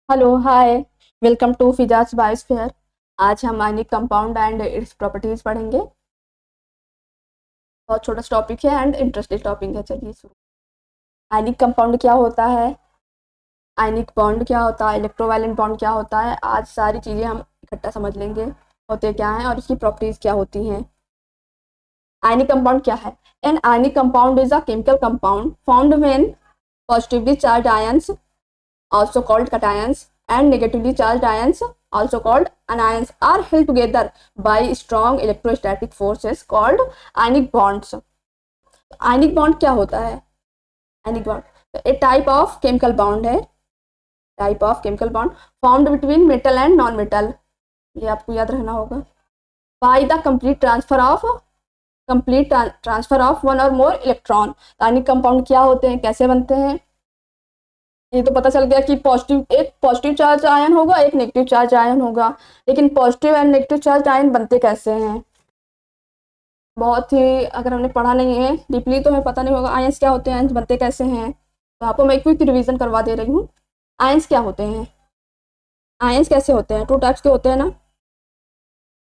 Hello hi. Welcome to फिजाज biosphere. आज हम ionic compound and its properties पढ़ेंगे। बहुत छोटा टॉपिक है एंड इंटरेस्टिंग टॉपिक है। चलिए शुरू। आयनिक कंपाउंड क्या होता है, आयनिक बॉन्ड क्या होता है, इलेक्ट्रोवैलेंट बॉन्ड क्या होता है, आज सारी चीज़ें हम इकट्ठा समझ लेंगे। होते क्या हैं और इसकी प्रॉपर्टीज क्या होती हैं। आयनिक कंपाउंड क्या है? An ionic compound is a chemical compound found when positively charge ions also called cations, and negatively charged ions, also called anions, are held together by strong electrostatic forces called ionic bonds. ionic bond क्या होता है? ionic bond a type of chemical bond है, type of chemical bond formed between metal and non metal. ये आपको याद रखना होगा। By the complete transfer of one और मोर इलेक्ट्रॉन। आयनिक कंपाउंड क्या होते हैं, कैसे बनते हैं, ये तो पता चल गया कि एक पॉजिटिव चार्ज आयन होगा, एक नेगेटिव चार्ज आयन होगा। लेकिन positive and negative charge ion बनते कैसे हैं? बहुत ही अगर हमने पढ़ा नहीं है डीपली तो हमें पता नहीं होगा आयंस क्या होते हैं, आयंस बनते कैसे हैं। तो आपको मैं क्विक रिवीजन करवा दे रही हूँ। आयंस क्या होते हैं, आयंस कैसे होते हैं? टू टाइप्स के होते हैं ना।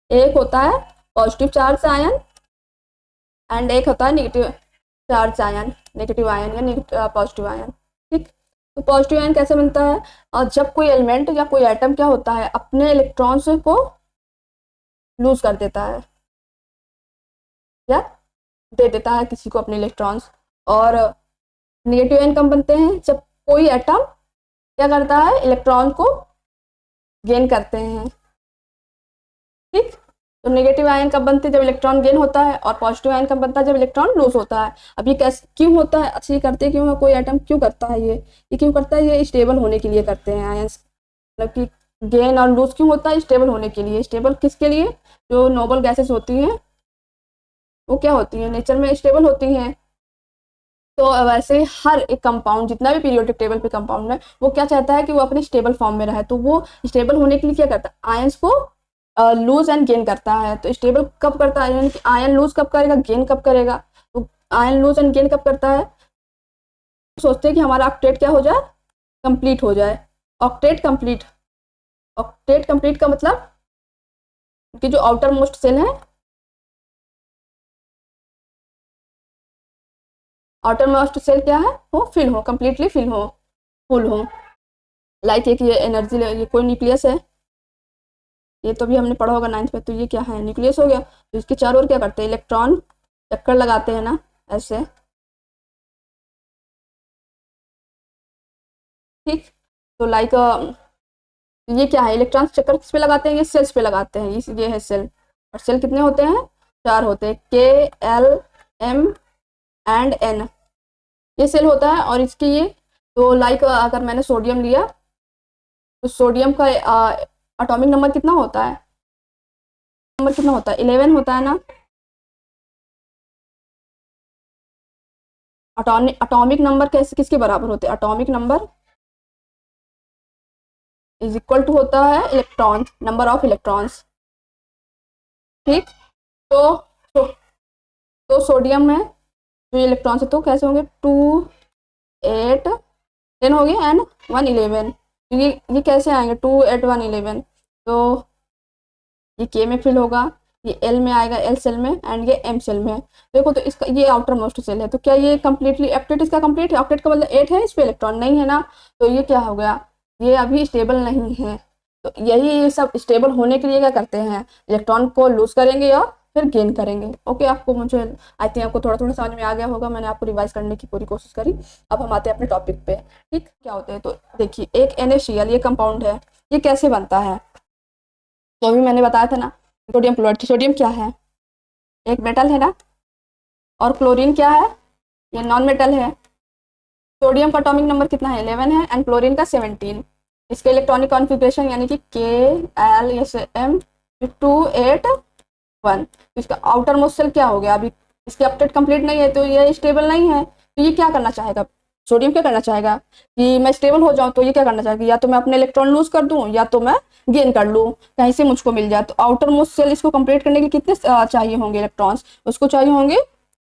एक होता है पॉजिटिव चार्ज आयन एंड एक होता है negative charge ion, negative ion या पॉजिटिव आयन। ठीक। तो पॉजिटिव आयन कैसे बनता है? और जब कोई एलिमेंट या कोई एटम क्या होता है, अपने इलेक्ट्रॉन्स को लूज कर देता है या दे देता है किसी को अपने इलेक्ट्रॉन्स। और नेगेटिव आयन कब बनते हैं? जब कोई एटम क्या करता है, इलेक्ट्रॉन को गेन करते हैं। ठीक। तो नेगेटिव आयन कब बनते हैं? जब इलेक्ट्रॉन गेन होता है। और पॉजिटिव आयन कब बनता है? जब इलेक्ट्रॉन लूज होता है। अब ये कैसे क्यों होता है, अच्छा ये करते क्यों है, कोई एटम क्यों करता है ये क्यों करता है? ये स्टेबल होने के लिए करते हैं आयंस। मतलब कि गेन और लूज क्यों होता है? स्टेबल होने के लिए। स्टेबल किसके लिए? जो नोबल गैसेस होती हैं वो क्या होती हैं, नेचर में स्टेबल होती हैं। तो वैसे हर एक कंपाउंड, जितना भी पीरियोडिक टेबल पे कंपाउंड है, वो क्या चाहता है कि वो अपने स्टेबल फॉर्म में रहे। तो वो स्टेबल होने के लिए क्या करता है, आयंस को लूज एंड गेन करता है। तो स्टेबल कब करता है, यानी कि आयन लूज कब करेगा, गेन कब करेगा? तो आयन लूज एंड गेन कब करता है? सोचते हैं कि हमारा ऑक्टेट क्या हो जाए, कंप्लीट हो जाए। ऑक्टेट कंप्लीट, ऑक्टेट कंप्लीट का मतलब कि जो आउटर मोस्ट सेल है, आउटर मोस्ट सेल क्या है, वो फिल हो, कंप्लीटली फिल हो, फुल हो। लाइक एक ये एनर्जी, ये कोई न्यूक्लियस है, ये तो भी हमने पढ़ा होगा नाइन्थ में। तो ये क्या है, न्यूक्लियस हो गया। तो इसके चारों ओर क्या करते हैं, इलेक्ट्रॉन चक्कर लगाते हैं ना, ऐसे। ठीक। तो लाइक ये क्या है, इलेक्ट्रॉन चक्कर किस पे लगाते हैं, ये सेल्स पे लगाते हैं। ये है सेल। और सेल कितने होते हैं, चार होते हैं, के, एल, एम एंड एन। ये सेल होता है। और इसकी ये, तो लाइक अगर मैंने सोडियम लिया तो सोडियम का एटॉमिक नंबर कितना होता है, नंबर कितना होता है, 11 होता है ना। एटॉमिक नंबर कैसे किसके बराबर होते हैं, atomic number is equal to होता है इलेक्ट्रॉन, नंबर ऑफ इलेक्ट्रॉन्स। ठीक। तो तो, तो सोडियम में जो इलेक्ट्रॉन्स है तो कैसे होंगे, 2, 8, 10 हो गए एंड 1, 11। तो ये कैसे आएंगे, 2, 8, 1, 11। तो ये के में फिल होगा, ये एल में आएगा, एल सेल में, एंड ये एम सेल में। देखो तो इसका ये आउटर मोस्ट सेल है। तो क्या ये कंप्लीटली ऑक्टेट इसका कंप्लीट है? ऑक्टेट का मतलब 8 है, इस पे इलेक्ट्रॉन नहीं है ना। तो ये क्या हो गया, ये अभी स्टेबल नहीं है। तो यही ये सब स्टेबल होने के लिए क्या करते हैं, इलेक्ट्रॉन को लूज करेंगे या फिर गेन करेंगे। ओके, आपको मुझे आई थिंक आपको थोड़ा थोड़ा समझ में आ गया होगा। मैंने आपको रिवाइज करने की पूरी कोशिश करी। अब हम आते हैं अपने टॉपिक पे। ठीक, क्या होते हैं तो देखिए, एक NaCl ये कंपाउंड है, ये कैसे बनता है? तो अभी मैंने बताया था ना, सोडियम क्लोराइड। सोडियम क्या है, एक मेटल है ना। और क्लोरीन क्या है, ये नॉन मेटल है। सोडियम का एटॉमिक नंबर कितना है, 11 है, एंड क्लोरीन का 17। इसके इलेक्ट्रॉनिक कॉन्फ़िगरेशन यानी कि K, L, M, 2, 8, 1। तो इसका आउटर मोस्ट सेल क्या हो गया, अभी इसके अपडेट कंप्लीट नहीं है तो ये स्टेबल नहीं है। तो ये क्या करना चाहेगा, सोडियम क्या करना चाहेगा कि मैं स्टेबल हो जाऊं। तो ये क्या करना चाहेगा, या तो मैं अपने इलेक्ट्रॉन लूज कर दूं या तो मैं गेन कर लूं, कहीं से मुझको मिल जाए। तो आउटर मोस्ट सेल इसको कंप्लीट करने के लिए कितने चाहिए होंगे इलेक्ट्रॉन्स, उसको चाहिए होंगे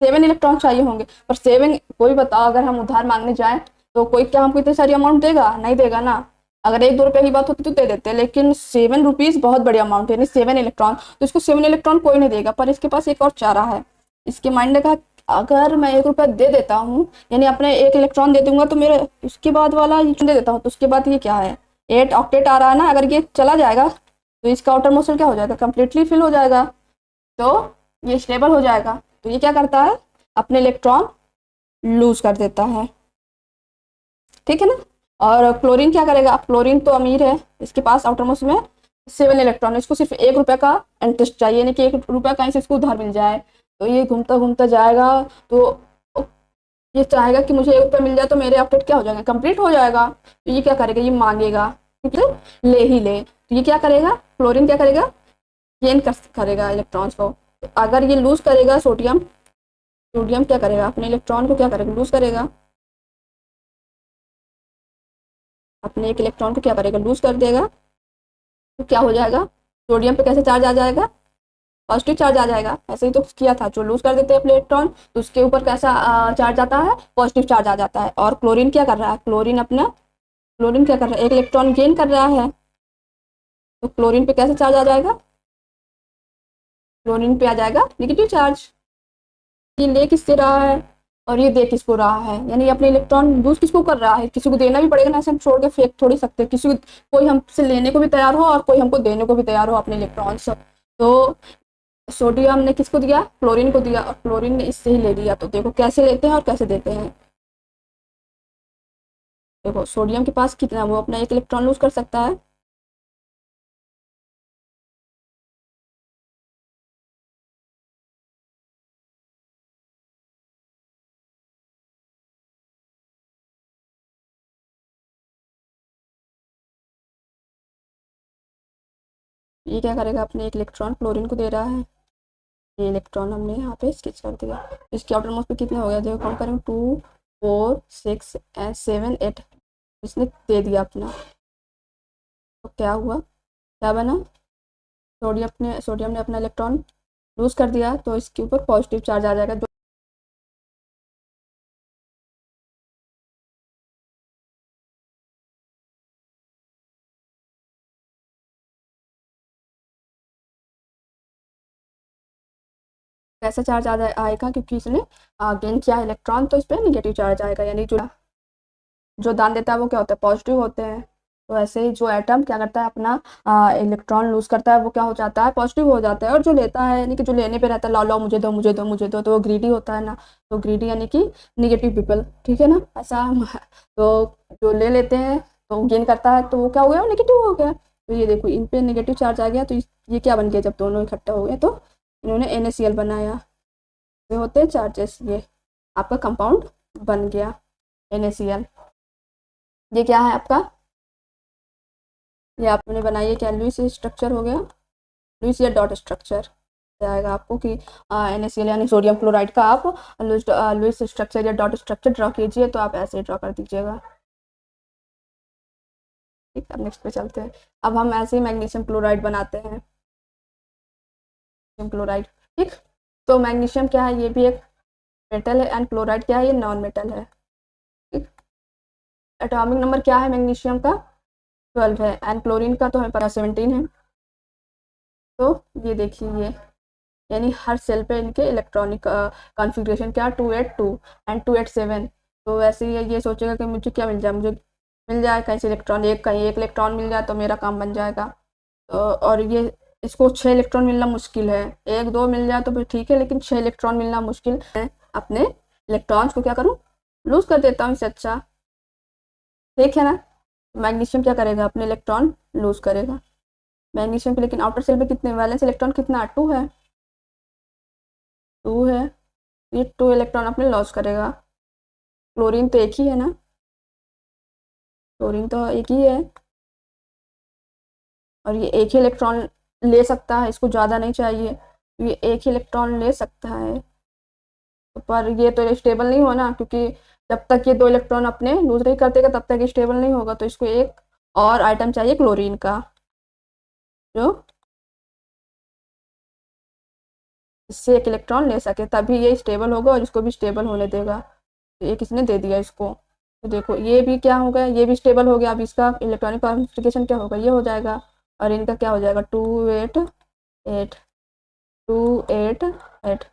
7 इलेक्ट्रॉन चाहिए होंगे। पर 7 कोई बताओ, अगर हम उधार मांगने जाए तो कोई क्या हमको इतनी सारी अमाउंट देगा, नहीं देगा ना। अगर 1-2 रुपए की बात होती तो दे देते, लेकिन 7 रुपीज बहुत बड़ी अमाउंट है, यानी 7 इलेक्ट्रॉन, तो इसको 7 इलेक्ट्रॉन कोई नहीं देगा। पर इसके पास एक और चारा है। इसके माइंड ने कहा अगर मैं 1 रुपया दे देता हूँ, यानी अपने 1 इलेक्ट्रॉन दे दूंगा तो मेरे उसके बाद वाला ये दे देता हूँ, तो उसके बाद ये क्या है, 8 ऑक्टेट आ रहा है ना, अगर ये चला जाएगा तो इसका आउटर मोशन क्या हो जाएगा, कंप्लीटली फिल हो जाएगा, तो ये स्टेबल हो जाएगा। तो ये क्या करता है, अपने इलेक्ट्रॉन लूज कर देता है, ठीक है ना। और क्लोरीन क्या करेगा, क्लोरीन तो अमीर है, इसके पास आउटर मोस्ट में 7 इलेक्ट्रॉन, इसको सिर्फ 1 रुपये का इंटरेस्ट चाहिए, यानी कि 1 रुपया कहीं से इसको उधार मिल जाए। तो ये घूमता घूमता जाएगा, तो ये चाहेगा कि मुझे 1 रुपया मिल जाए तो मेरे ऑक्टेट क्या हो जाएगा, कंप्लीट हो जाएगा। तो ये क्या करेगा, ये मांगेगा, ठीक है, ले ही ले। तो ये क्या करेगा, क्लोरीन क्या करेगा, गेन करेगा इलेक्ट्रॉन्स को। तो अगर ये लूज करेगा सोडियम, सोडियम क्या करेगा, अपने इलेक्ट्रॉन को क्या करेगा, लूज करेगा, अपने 1 इलेक्ट्रॉन को क्या करेगा, लूज कर देगा। तो क्या हो जाएगा, सोडियम पे कैसे चार्ज आ जाएगा, पॉजिटिव चार्ज आ जाएगा। ऐसे ही तो किया था, जो लूज कर देते हैं इलेक्ट्रॉन तो उसके ऊपर कैसा चार्ज आता है, पॉजिटिव चार्ज आ जाता है। और क्लोरीन क्या कर रहा है, क्लोरीन अपना, क्लोरीन क्या कर रहा है, 1 इलेक्ट्रॉन गेन कर रहा है, तो क्लोरीन पे कैसे चार्ज आ जाएगा, क्लोरीन पे आ जाएगा नेगेटिव चार्ज। ये ले किससे रहा है और ये दे किसको रहा है, यानी अपने इलेक्ट्रॉन यूज किसको कर रहा है, किसी को देना भी पड़ेगा ना, ऐसे हम छोड़ के फेंक थोड़ी सकते, किसी को, कोई हमसे लेने को भी तैयार हो और कोई हमको देने को भी तैयार हो अपने इलेक्ट्रॉन्स। तो सोडियम ने किसको दिया, क्लोरीन को दिया, और क्लोरीन ने इससे ही ले लिया। तो देखो कैसे लेते हैं और कैसे देते हैं। देखो सोडियम के पास कितना, वो अपना 1 इलेक्ट्रॉन लूज कर सकता है, ये क्या करेगा, अपने 1 इलेक्ट्रॉन क्लोरीन को दे रहा है, ये इलेक्ट्रॉन हमने यहाँ पे स्केच कर दिया। इसके आउटर मोस्ट पे कितने हो गया, देखो काउंट करें, 2, 4, 6 एंड 7, 8, इसने दे दिया अपना। तो क्या हुआ, क्या बना, सोडियम ने अपना इलेक्ट्रॉन लूज कर दिया, तो इसके ऊपर पॉजिटिव चार्ज आ जाएगा। कैसा चार्ज आएगा, क्योंकि इसने गेन किया इलेक्ट्रॉन, तो इस पर निगेटिव चार्ज आएगा, यानी जो दान देता है वो क्या होता है, पॉजिटिव होते हैं। तो ऐसे ही जो एटम क्या करता है, अपना इलेक्ट्रॉन लूज करता है, वो क्या हो जाता है, पॉजिटिव हो जाता है। और जो लेता है, यानी कि जो लेने पे रहता है, ला लो मुझे दो मुझे दो मुझे दो, तो वो ग्रीडी होता है ना। तो ग्रीडी यानी कि निगेटिव पीपल, ठीक है ना, ऐसा तो जो ले लेते हैं तो गेन करता है, तो वो क्या हो गया, निगेटिव हो गया। तो ये देखो इन पे नेगेटिव चार्ज आ गया, तो ये क्या बन गया, जब दोनों इकट्ठा हो गए तो इन्होंने NaCl बनाया। ये होते हैं चार्जेस, ये आपका कंपाउंड बन गया NaCl। ये क्या है आपका, ये आपने बनाइए क्या, लुईस स्ट्रक्चर हो गया, लुईस या डॉट स्ट्रक्चर आएगा आपको कि NaCl यानी सोडियम क्लोराइड का आप लुईस स्ट्रक्चर या डॉट स्ट्रक्चर ड्रॉ कीजिए, तो आप ऐसे ड्रॉ कर दीजिएगा। ठीक, अब नेक्स्ट पे चलते हैं। अब हम ऐसे ही मैग्नीशियम क्लोराइड बनाते हैं, क्लोराइड, ठीक। तो मैग्नीशियम क्या है, ये भी एक मेटल है, एंड क्लोराइड क्या है, ये नॉन मेटल है, ठीक। एटॉमिक नंबर क्या है मैग्नीशियम का, 12 है, एंड क्लोरीन का तो हमें पता 17 है। तो ये देखिए, ये यानी हर सेल पे इनके इलेक्ट्रॉनिक कॉन्फ़िगरेशन क्या, 282 एंड 287। तो वैसे ही ये सोचेगा कि मुझे क्या मिल जाए, मुझे मिल जाए कहीं से इलेक्ट्रॉन, कहीं 1 इलेक्ट्रॉन मिल जाए तो मेरा काम बन जाएगा। तो और ये इसको 6 इलेक्ट्रॉन मिलना मुश्किल है, 1-2 मिल जाए तो फिर ठीक है, लेकिन 6 इलेक्ट्रॉन मिलना मुश्किल है। अपने इलेक्ट्रॉन्स को क्या करूँ, लूज कर देता हूँ, इससे अच्छा, ठीक है ना। मैग्नीशियम क्या करेगा, अपने इलेक्ट्रॉन लूज करेगा मैग्नीशियम पे, लेकिन आउटर सेल पे कितने वैलेंस इलेक्ट्रॉन कितना, 2 है, 2 है, ये 2 इलेक्ट्रॉन अपने लॉस करेगा। क्लोरीन तो एक ही है ना, क्लोरीन तो एक ही है, और ये एक ही इलेक्ट्रॉन ले सकता है, इसको ज़्यादा नहीं चाहिए, तो ये एक ही इलेक्ट्रॉन ले सकता है। पर ये तो स्टेबल नहीं होना, क्योंकि जब तक ये 2 इलेक्ट्रॉन अपने लूज नहीं करतेगा तब तक ये स्टेबल नहीं होगा। तो इसको एक और आइटम चाहिए क्लोरीन का, जो इससे 1 इलेक्ट्रॉन ले सके, तभी ये स्टेबल होगा और इसको भी स्टेबल होने देगा। तो एक इसने दे दिया इसको, तो देखो ये भी क्या हो गया, ये भी स्टेबल हो गया। अब इसका इलेक्ट्रॉनिक कॉन्फ़िगरेशन क्या होगा, ये हो जाएगा, और इनका क्या हो जाएगा 288, 288।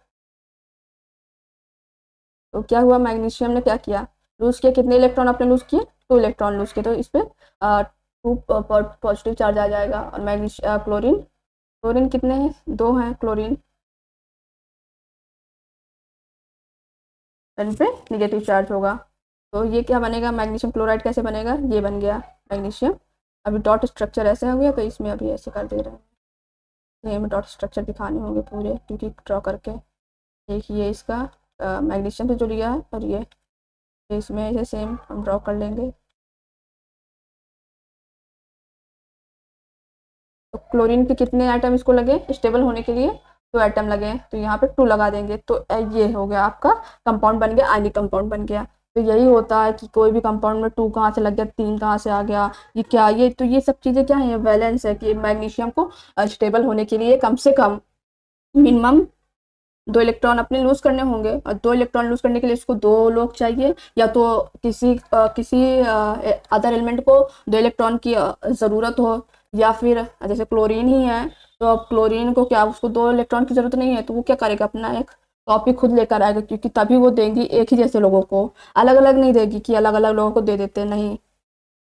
तो क्या हुआ, मैग्नीशियम ने क्या किया, लूज किया, कितने इलेक्ट्रॉन आपने लूज किए, 2 इलेक्ट्रॉन लूज किए, तो इस पे 2 पॉजिटिव चार्ज आ जाएगा। और मैग्नीशियम क्लोरीन, क्लोरीन कितने हैं, 2 हैं क्लोरीन, इन पे निगेटिव चार्ज होगा। तो ये क्या बनेगा, मैग्नीशियम क्लोराइड कैसे बनेगा, ये बन गया मैग्नीशियम। अभी डॉट स्ट्रक्चर ऐसे हो गया, तो इसमें अभी ऐसे कर दे रहे हैं, ये हमें डॉट स्ट्रक्चर दिखाने होंगे पूरे, क्योंकि ड्रॉ करके देखिए इसका मैग्नीशियम से जो लिया है, और ये इसमें ऐसे सेम हम ड्रॉ कर लेंगे। तो क्लोरीन के कितने आइटम इसको लगे स्टेबल होने के लिए, 2 आइटम लगे, तो यहाँ पे 2 लगा देंगे, तो ये हो गया आपका कंपाउंड बन गया, आयनिक कंपाउंड बन गया। तो यही होता है कि कोई भी कंपाउंड में 2 कहाँ से लग गया, 3 कहाँ से आ गया, ये क्या, ये तो ये सब चीज़ें क्या है, बैलेंस है कि मैग्नीशियम को स्टेबल होने के लिए कम से कम मिनिमम 2 इलेक्ट्रॉन अपने लूज करने होंगे, और 2 इलेक्ट्रॉन लूज करने के लिए इसको 2 लोग चाहिए, या तो किसी अदर एलिमेंट को 2 इलेक्ट्रॉन की ज़रूरत हो, या फिर जैसे क्लोरीन ही है, तो अब क्लोरीन को क्या, उसको 2 इलेक्ट्रॉन की ज़रूरत नहीं है, तो वो क्या करेगा, अपना एक कॉपी खुद लेकर आएगा, क्योंकि तभी वो देंगी एक ही जैसे लोगों को, अलग अलग नहीं देगी कि अलग अलग लोगों को दे देते, नहीं।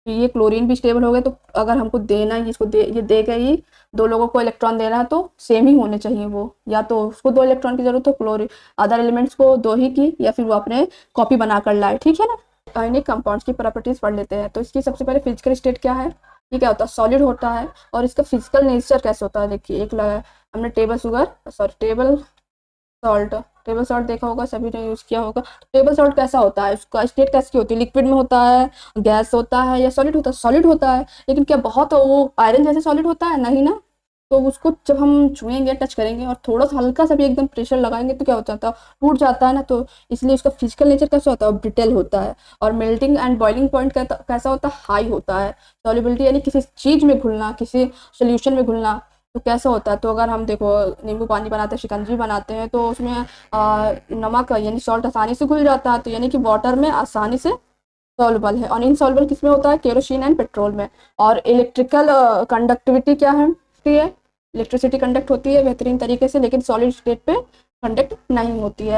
तो ये क्लोरीन भी स्टेबल हो गया, तो अगर हमको देना है इसको ये देगा ही, 2 लोगों को इलेक्ट्रॉन देना है तो सेम ही होने चाहिए वो, या तो उसको 2 इलेक्ट्रॉन की जरूरत हो, क्लोरीन अदर एलिमेंट्स को 2 ही की, या फिर वो अपने कॉपी बना कर लाए, ठीक है ना। आयनिक कंपाउंड्स की प्रॉपर्टीज पढ़ लेते हैं। तो इसकी सबसे पहले फिजिकल स्टेट क्या है, ये क्या होता है, सॉलिड होता है, और इसका फिजिकल नेचर कैसे होता है, देखिए एक लगा हमने table sugar, sorry table salt, table salt देखा होगा, सभी ने यूज़ किया होगा। टेबल सॉल्ट कैसा होता है, उसका स्टेट कैसी होती है, लिक्विड में होता है, गैस होता है, या सॉलिड होता है, सॉलिड होता है। लेकिन क्या बहुत वो आयरन जैसे सॉलिड होता है, नहीं ना। तो उसको जब हम छुएंगे, टच करेंगे, और थोड़ा सा हल्का सा भी एकदम प्रेशर लगाएंगे, तो क्या हो जाता है, टूट जाता है ना। तो इसलिए उसका फिजिकल नेचर कैसा होता है, ब्रिटेल होता है। और मेल्टिंग एंड बॉइलिंग पॉइंट कैसा होता है, हाई होता है। सॉल्युबिलिटी यानी किसी चीज़ में घुलना, किसी सोल्यूशन में घुलना, तो कैसा होता है, तो अगर हम देखो नींबू पानी बनाते हैं, शिकंजी बनाते हैं, तो उसमें नमक यानी सॉल्ट आसानी से घुल जाता है, तो यानी कि वाटर में आसानी से सॉल्युबल है। और इनसॉल्युबल किस में होता है, केरोसिन एंड पेट्रोल में। और इलेक्ट्रिकल कंडक्टिविटी क्या है, इलेक्ट्रिसिटी कंडक्ट होती है बेहतरीन तरीके से, लेकिन सॉलिड स्टेट पे कंडक्ट नहीं होती है।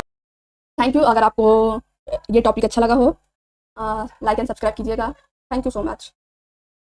Thank you. अगर आपको ये टॉपिक अच्छा लगा हो, लाइक एंड सब्सक्राइब कीजिएगा। Thank you so much.